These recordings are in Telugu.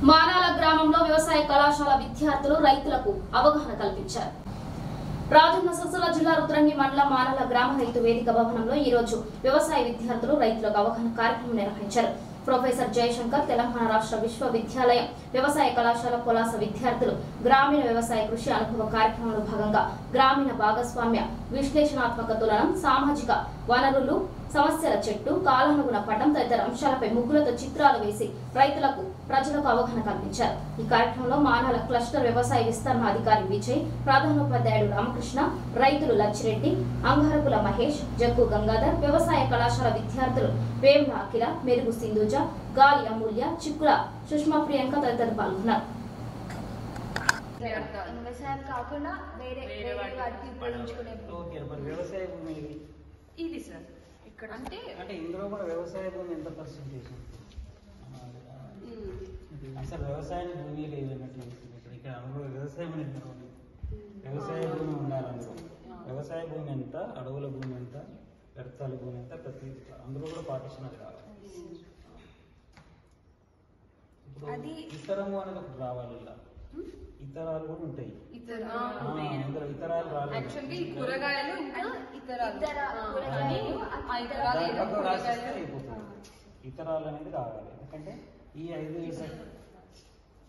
మానాల గ్రామంలో వ్యవసాయ కళాశాల విద్యార్థులు రైతులకు అవగాహన కల్పించారు. రాజన్న సిరిసిల్ల జిల్లా రుద్రంగి మండలం మానాల గ్రామ రైతు వేదిక భవనంలో ఈ రోజు వ్యవసాయ విద్యార్థులు రైతులకు అవగాహన కార్యక్రమం నిర్వహించారు. ప్రొఫెసర్ జయశంకర్ తెలంగాణ రాష్ట్ర విశ్వవిద్యాలయం వ్యవసాయ కళాశాల పొలాస విద్యార్థులు గ్రామీణ వ్యవసాయ కృషి అనుభవ కార్యక్రమంలో భాగంగా గ్రామీణ భాగస్వామ్య విశ్లేషణాత్మక తులనం, సామాజిక వనరులు, సమస్యల చెట్టు, కాలానుగుణ పటం తదితర అంశాలపై ముగ్గులతో చిత్రాలు వేసి రైతులకు ప్రజలకు అవగాహన కల్పించారు. ఈ కార్యక్రమంలో మానాల క్లస్టర్ వ్యవసాయ విస్తరణ అధికారి విజయ్, ప్రధానోపాధ్యాయుడు రామకృష్ణ, రైతులు లచ్చిరెడ్డి, అంగారపుల మహేష్, జగ్గు గంగాధర్, వ్యవసాయ కళాశాల విద్యార్థులు వేముల అఖిల, మెరుగు సింధూజ, గాలి అమూల్య, చిక్కుల సుష్మా ప్రియాంక తదితరులు పాల్గొన్నారు. వ్యవసాయం కాకుండా వేరే వాటికి ఉపయోగించుకునే వ్యవసాయ భూమి ఇది సార్ ఇక్కడ అంటే ఇందులో కూడా వ్యవసాయ భూమి ఎంత పర్సెంటేజ్ అసలు వ్యవసాయ భూమి లేదన్నట్లు ఇక్కడ అందులో వ్యవసాయం వ్యవసాయ భూమి ఉండాలి. అందులో వ్యవసాయ భూమి ఎంత, అడవుల భూమి ఎంత, వ్యర్థాల భూమి ఎంత, ప్రతి అందులో కూడా పార్టిషన్ అది కావాలి. ఇప్పుడు ఇతరము అనేది ఒకటి రావాలి. ఇలా ఇతరాలు కూడా ఉంటాయి. ఇతరాలు రావాలి. కూరగాయలు ఇతరాలు అనేది రావాలి. ఎందుకంటే ఈ 5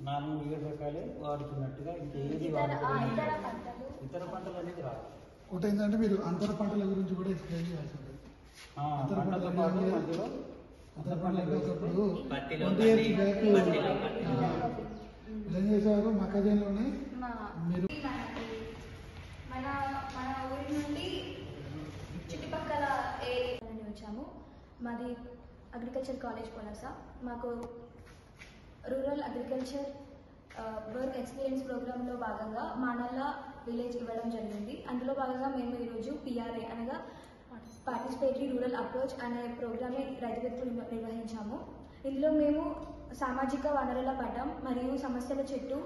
4 రకాలే వాడుతున్నట్టుగా ఇంకేది వాడుతున్నారు ఇతర పంటలు అనేది రావాలి. ఒకటి ఏంటంటే మీరు అంతర పంటల గురించి కూడా ఎక్స్ప్లెయిన్ చేయాల్సి ఉంటుంది. పంటలతో పాటు మధ్యలో అంతర పంటలు ఒకప్పుడు 20 years బ్యాక్ ఏం చేశారు, మొక్కజొన్నలోనే మీరు మన ఊరి నుండి చుట్టుపక్కల ఏరియా వచ్చాము. మాది అగ్రికల్చర్ కాలేజ్ పొలాస. మాకు రూరల్ అగ్రికల్చర్ వర్క్ ఎక్స్పీరియన్స్ ప్రోగ్రాంలో భాగంగా మానల్ల విలేజ్ ఇవ్వడం జరిగింది. అందులో భాగంగా మేము ఈరోజు PRA అనగా పార్టిసిపేటరీ రూరల్ అప్రోచ్ అనే ప్రోగ్రామ్ని రైతు వేదికలు నిర్వహించాము. ఇందులో మేము సామాజిక వనరుల పటం మరియు సమస్యల చెట్టు,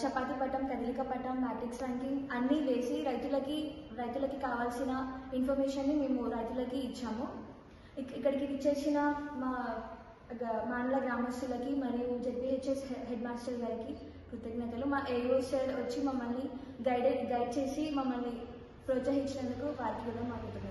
చపాతీ పటం, కదలిక పటం, మ్యాట్రిక్స్ ర్యాంకింగ్ అన్నీ వేసి రైతులకి కావాల్సిన ఇన్ఫర్మేషన్ని మేము రైతులకి ఇచ్చాము. ఇక్కడికి ఇచ్చేసిన మా మానల గ్రామస్తులకి మరియు ZPHS హెడ్ మాస్టర్ గారికి కృతజ్ఞతలు. మా AO సార్ వచ్చి మమ్మల్ని గైడ్ చేసి మమ్మల్ని ప్రోత్సహించినందుకు వారికి కూడా మా కృతజ్ఞతలు.